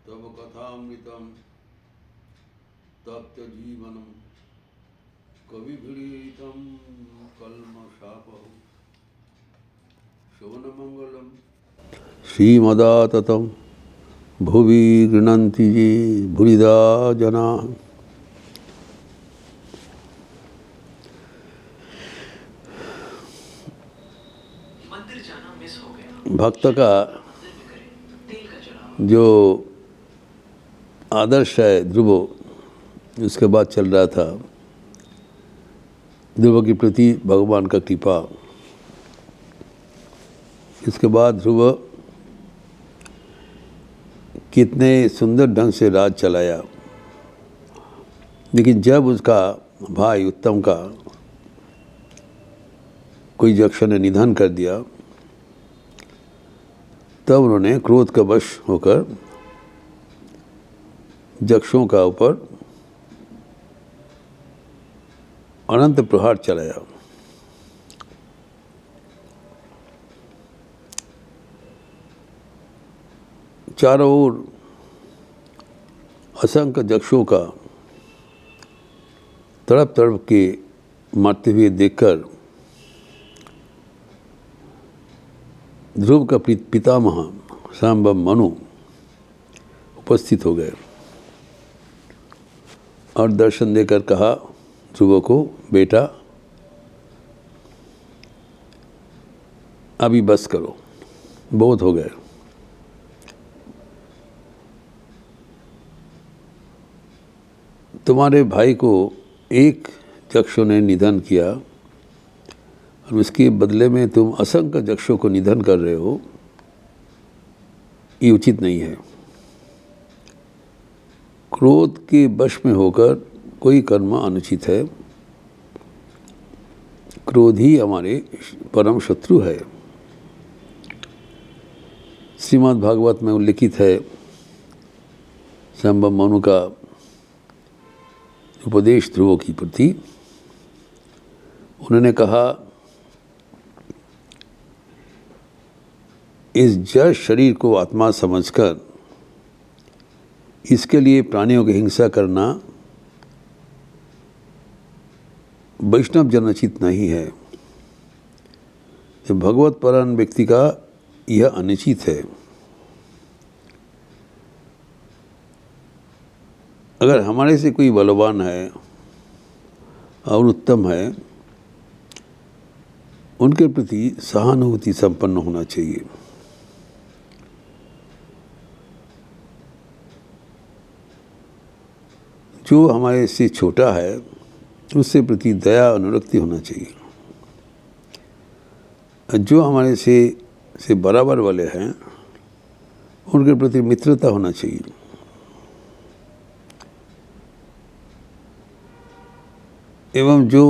तव कथामृतं तप्त जीवनं कविभिरीतं कल्मषापहु शोभनमंगलम श्रीमदाततं भुवि गृह्णन्ति ये भूरिदा जना। भक्त का जो आदर्श है ध्रुव, उसके बाद चल रहा था ध्रुव के प्रति भगवान का कृपा। इसके बाद ध्रुव कितने सुंदर ढंग से राज चलाया, लेकिन जब उसका भाई उत्तम का कोई यक्ष ने निधन कर दिया, तब उन्होंने क्रोध का वश होकर यक्षों का ऊपर अनंत प्रहार चलाया। चारों ओर असंख्य यक्षों का तड़प तड़प के मरते हुए देखकर ध्रुव का पितामह सांबव मनु उपस्थित हो गए और दर्शन देकर कहा ध्रुव को, बेटा अभी बस करो, बहुत हो गए। तुम्हारे भाई को एक यक्षों ने निधन किया और उसके बदले में तुम असंख्य यक्षों को निधन कर रहे हो, ये उचित नहीं है। क्रोध के वश में होकर कोई कर्म अनुचित है। क्रोध ही हमारे परम शत्रु है। श्रीमद् भागवत में उल्लिखित है सांबव मनु का उपदेश ध्रुव की प्रति। उन्होंने कहा, इस जड़ शरीर को आत्मा समझकर इसके लिए प्राणियों की हिंसा करना वैष्णव जनचित नहीं है। भगवत परायण व्यक्ति का यह अनुचित है। अगर हमारे से कोई बलवान है और उत्तम है, उनके प्रति सहानुभूति संपन्न होना चाहिए। जो हमारे से छोटा है उससे प्रति दया अनुरक्ति होना चाहिए। जो हमारे से बराबर वाले हैं उनके प्रति मित्रता होना चाहिए। एवं जो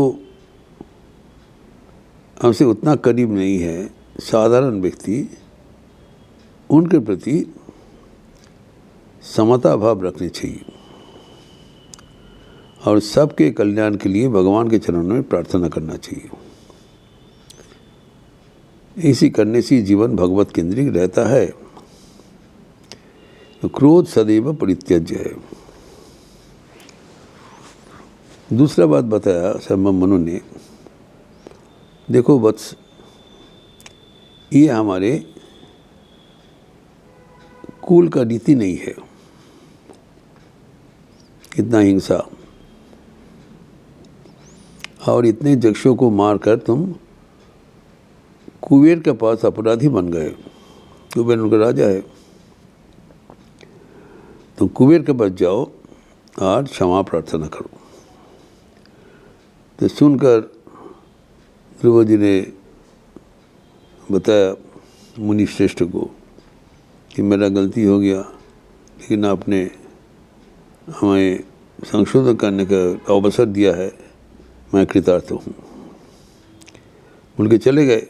हमसे उतना करीब नहीं है, साधारण व्यक्ति, उनके प्रति समता भाव रखनी चाहिए और सबके कल्याण के लिए भगवान के चरणों में प्रार्थना करना चाहिए। इसी करने से जीवन भगवत केंद्रित रहता है। तो क्रोध सदैव परित्यज्य है। दूसरा बात बताया सांबव मनु ने, देखो वत्स, ये हमारे कुल का रीति नहीं है। इतना हिंसा और इतने यक्षों को मारकर तुम कुबेर के पास अपराधी बन गए। कुबेर उनका राजा है। तुम कुबेर के पास जाओ और क्षमा प्रार्थना करो। तो सुनकर ध्रुव जी ने बताया मुनि श्रेष्ठ को कि मेरा गलती हो गया, लेकिन आपने हमें संशोधन करने का अवसर दिया है, मैं कृतार्थ हूँ। बोल के चले गए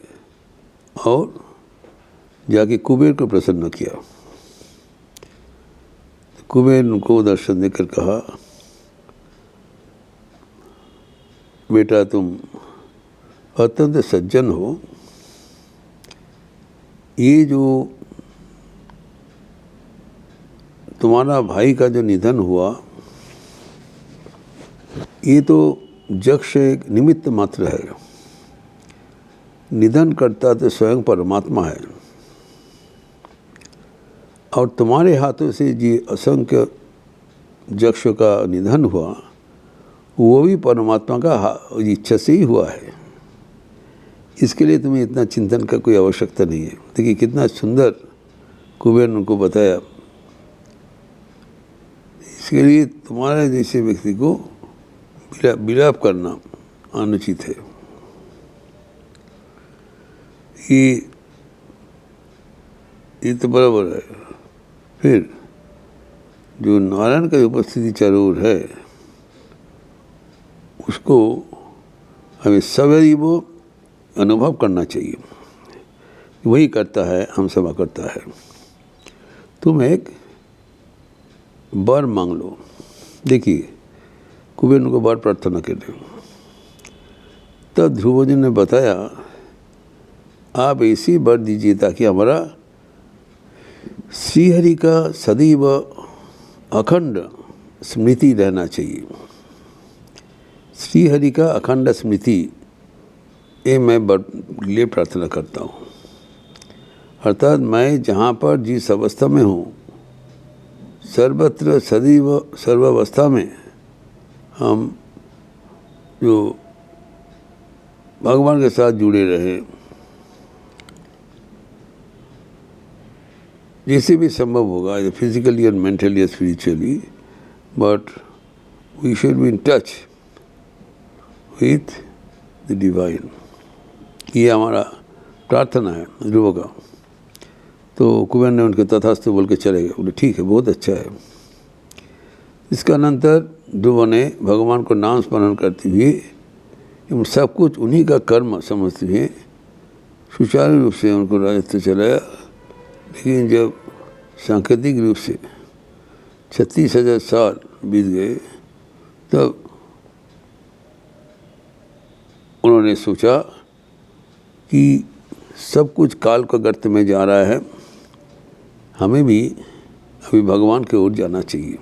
और जाके कुबेर को प्रसन्न किया। कुबेर उनको दर्शन देकर कहा, बेटा तुम अत्यंत सज्जन हो। ये जो तुम्हारा भाई का जो निधन हुआ ये तो जग से एक निमित्त मात्र है, निधन करता तो स्वयं परमात्मा है। और तुम्हारे हाथों से जी असंख्य यक्ष का निधन हुआ वो भी परमात्मा का इच्छा से ही हुआ है। इसके लिए तुम्हें इतना चिंतन का कोई आवश्यकता नहीं है। देखिए कितना सुंदर कुबेर ने उनको बताया। इसके लिए तुम्हारे जैसे व्यक्ति को विलाप करना अनुचित है। ये तो बराबर है। फिर जो नारायण की उपस्थिति चारों ओर है उसको हमें सदैव अनुभव करना चाहिए। वही करता है, हम सेवा करता है। तुम एक वर मांग लो। देखिए कुबेर को वर प्रार्थना कर रहे। तब ध्रुव जी ने बताया आप ऐसी वर दीजिए ताकि हमारा श्रीहरि का सदैव अखंड स्मृति रहना चाहिए। श्रीहरि का अखंड स्मृति ये मैं लिए प्रार्थना करता हूँ। अर्थात मैं जहाँ पर जिस अवस्था में हूँ सर्वत्र सदैव सर्वावस्था में हम जो भगवान के साथ जुड़े रहे, जैसे भी संभव होगा, फिजिकली और मेंटली और spiritually, but we should be in touch with the divine. ये हमारा प्रार्थना है ध्रुव का। तो कुबेर ने उनके तथास्तु बोल के चले गए। बोले ठीक है, बहुत अच्छा है। इसका अनंतर ध्रुव ने भगवान को नाम स्मरण करते हुए सब कुछ उन्हीं का कर्म समझते हुए सुचारू रूप से उनको राजत्व चलाया। लेकिन जब सांकेतिक रूप से 36,000 साल बीत गए तब उन्होंने सोचा कि सब कुछ काल का गर्त में जा रहा है, हमें भी अभी भगवान की ओर जाना चाहिए।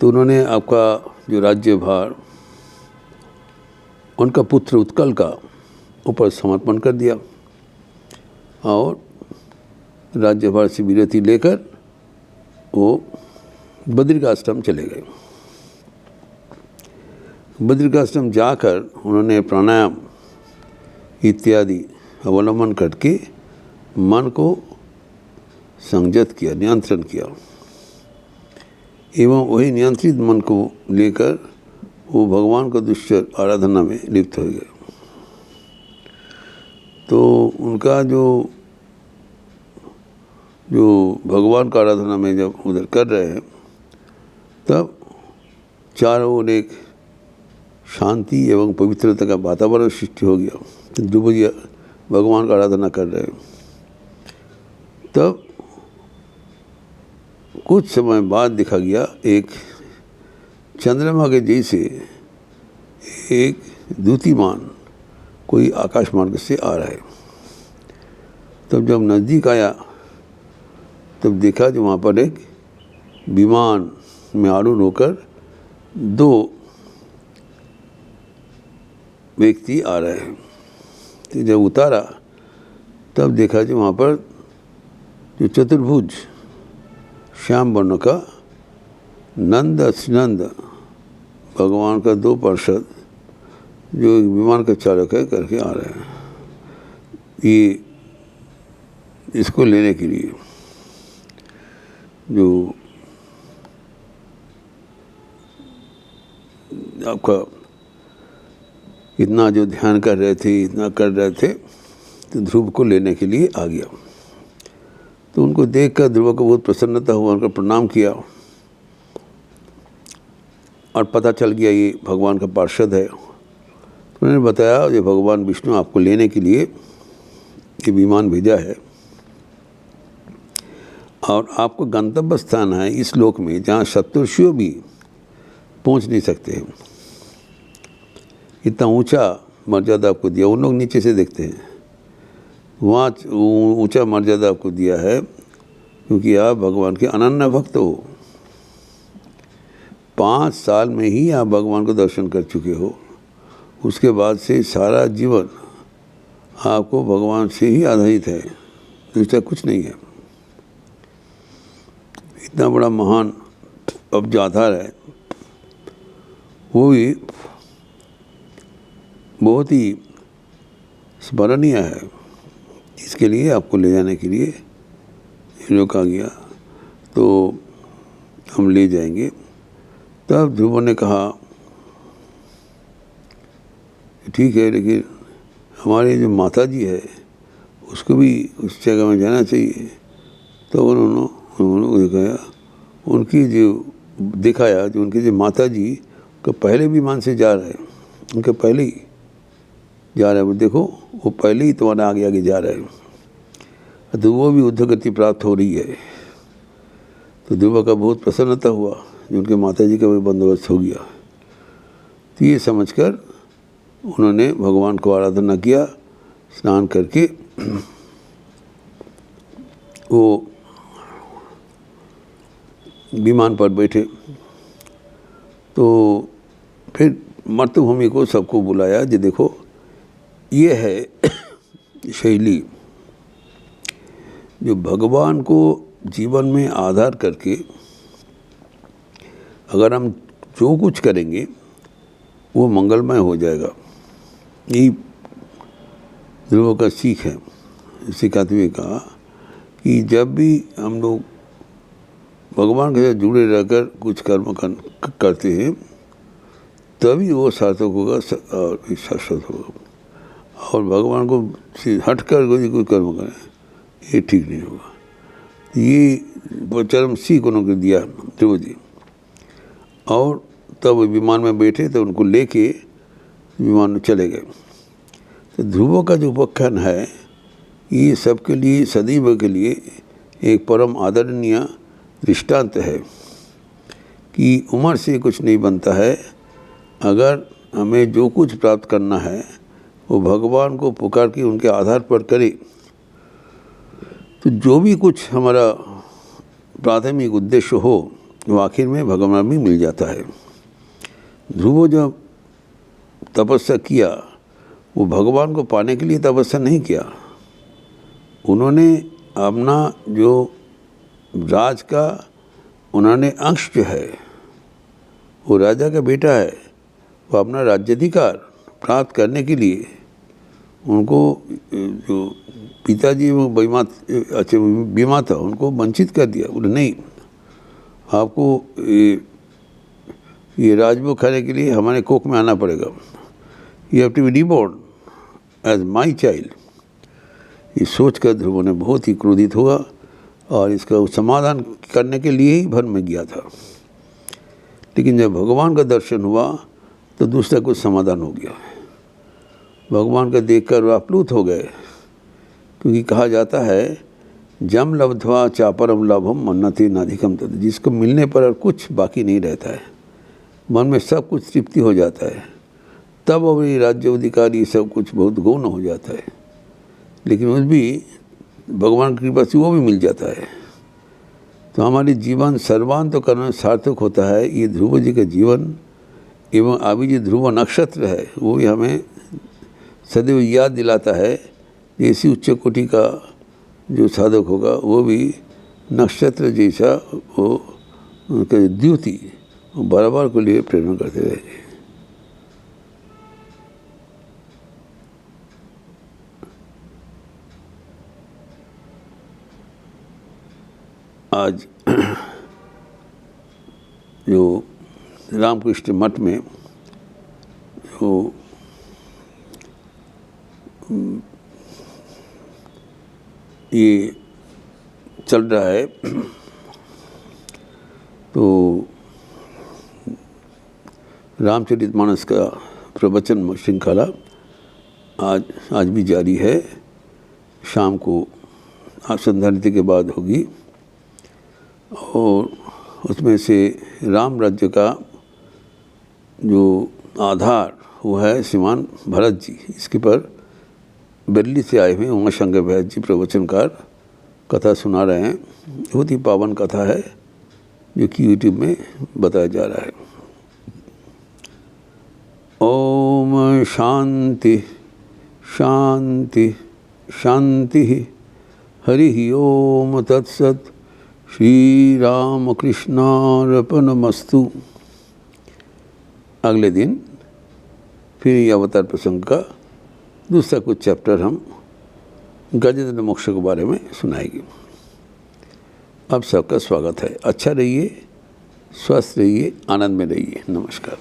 तो उन्होंने आपका जो राज्यभार उनका पुत्र उत्कल का ऊपर समर्पण कर दिया और राज्यभार से विरति लेकर वो बद्रिकाश्रम चले गए। बद्रिकाश्रम जाकर उन्होंने प्राणायाम इत्यादि अवलंबन करके मन को संयत किया, नियंत्रण किया, एवं वही नियंत्रित मन को लेकर वो भगवान को दुष्चर आराधना में लिप्त हो गए। तो उनका जो भगवान का आराधना में जब उधर कर रहे हैं तब चारों ओर एक शांति एवं पवित्रता का वातावरण सृष्टि हो गया। तो ध्रुव जी भगवान का आराधना कर रहे हैं। तब कुछ समय बाद देखा गया एक चंद्रमा के जैसे एक द्युतिमान कोई आकाश मार्ग से आ रहा है। तब जब नज़दीक आया तब देखा जो वहाँ पर एक विमान में आरूढ़ होकर 2 व्यक्ति आ रहे हैं। तो जब उतारा तब देखा जो वहाँ पर जो चतुर्भुज श्याम वर्ण का नंद श्रीनंद भगवान का 2 पार्षद जो विमान का चालक है करके आ रहे हैं, ये इसको लेने के लिए। जो आपका इतना जो ध्यान कर रहे थे, इतना कर रहे थे, तो ध्रुव को लेने के लिए आ गया। तो उनको देखकर ध्रुव को बहुत प्रसन्नता हुआ, उनका प्रणाम किया और पता चल गया ये भगवान का पार्षद है। तो उन्होंने बताया ये भगवान विष्णु आपको लेने के लिए ये विमान भेजा है और आपको गंतव्य स्थान है इस लोक में जहाँ सप्तर्षियों भी पहुँच नहीं सकते हैं। इतना ऊंचा मर्यादा आपको दिया, उन लोग नीचे से देखते हैं, वहाँ ऊंचा मर्यादा आपको दिया है क्योंकि आप भगवान के अनन्य भक्त हो। 5 साल में ही आप भगवान को दर्शन कर चुके हो। उसके बाद से सारा जीवन आपको भगवान से ही आधारित है, दूसरा कुछ नहीं है। इतना बड़ा महान अब जो आधार है वो भी बहुत ही स्मरणीय है। इसके लिए आपको ले जाने के लिए जो कहा गया तो हम ले जाएंगे। तब ध्रुव ने कहा ठीक है, लेकिन हमारे जो माता जी है उसको भी उस जगह में जाना चाहिए। तो उन्होंने कहा, उनकी जो दिखाया जो उनके जो माता जी को पहले विमान से जा रहे हैं, उनके पहले ही जा रहे हैं, देखो वो पहले ही तुम्हारे आगे आगे जा रहे हैं। तो वो भी युद्ध गति प्राप्त हो रही है। तो ध्रुव का बहुत प्रसन्नता हुआ जो उनके माता जी का भी बंदोबस्त हो गया। तो ये समझकर उन्होंने भगवान को आराधना किया। स्नान करके वो विमान पर बैठे। तो फिर मर्तभूमि को सबको बुलाया कि देखो ये है शैली जो भगवान को जीवन में आधार करके अगर हम जो कुछ करेंगे वो मंगलमय हो जाएगा। यही ध्रुव का सीख है। सिखाते हुए कहा कि जब भी हम लोग भगवान के साथ जुड़े रहकर कुछ कर्म करते हैं तभी वो सार्थक होगा और शाश्वत होगा। और भगवान को हट कर कोई कर्म करें ये ठीक नहीं होगा। ये चरम सीख उन्होंने दिया ध्रुव जी। और तब विमान में बैठे तो उनको लेके विमान में चले गए। तो ध्रुव का जो उपाख्यान है ये सबके लिए सदैव के लिए एक परम आदरणीय दृष्टांत है कि उम्र से कुछ नहीं बनता है। अगर हमें जो कुछ प्राप्त करना है वो भगवान को पुकार के उनके आधार पर करें तो जो भी कुछ हमारा प्राथमिक उद्देश्य हो वो आखिर में भगवान भी मिल जाता है। ध्रुव जब तपस्या किया वो भगवान को पाने के लिए तपस्या नहीं किया। उन्होंने अपना जो राज का उन्होंने अंश जो है वो राजा का बेटा है, वो अपना राज्याधिकार प्राप्त करने के लिए उनको जो पिताजी वो बीमा था उनको वंचित कर दिया। बोले नहीं, आपको ये राजभोग खाने के लिए हमारे कोख में आना पड़ेगा। You have to be reborn as my child. ये सोचकर ध्रुव ने बहुत ही क्रोधित हुआ और इसका समाधान करने के लिए ही वन में गया था। लेकिन जब भगवान का दर्शन हुआ तो दूसरा कुछ समाधान हो गया। भगवान का देखकर वह आप्लुत हो गए, क्योंकि कहा जाता है जम लब्ध्वा चापरम लाभम मन्नति नाधिकम तद। जिसको मिलने पर और कुछ बाकी नहीं रहता है, मन में सब कुछ तृप्ति हो जाता है, तब अवरी राज्य अधिकार ये सब कुछ बहुत गौण हो जाता है। लेकिन उस भी भगवान की कृपा से वो भी मिल जाता है। तो हमारी जीवन सर्वांत करना सार्थक होता है। ये ध्रुव जी का जीवन एवं अभी जो ध्रुव नक्षत्र है वो भी हमें सदैव याद दिलाता है। ऐसी उच्च कोटि का जो साधक होगा वो भी नक्षत्र जैसा वो उनका द्युति बराबर के लिए प्रेरणा करते रहेंगे। आज जो रामकृष्ण मठ में जो ये चल रहा है तो रामचरितमानस का प्रवचन श्रृंखला आज भी जारी है। शाम को संध्या नीति के बाद होगी और उसमें से राम राज्य का जो आधार वो है श्रीमान भरत जी। इसके पर दिल्ली से आए हुए उमाशंकर भैया जी प्रवचनकार कथा सुना रहे हैं। बहुत ही पावन कथा है जो कि यूट्यूब में बताया जा रहा है। ओम शांति शांति शांति। हरि ओम तत्सत। श्री राम कृष्णार्पणमस्तु। अगले दिन फिर ये अवतार प्रसंग का दूसरा कुछ चैप्टर हम गजेंद्र मोक्ष के बारे में सुनाएंगे। आप सबका स्वागत है। अच्छा रहिए, स्वस्थ रहिए, आनंद में रहिए। नमस्कार।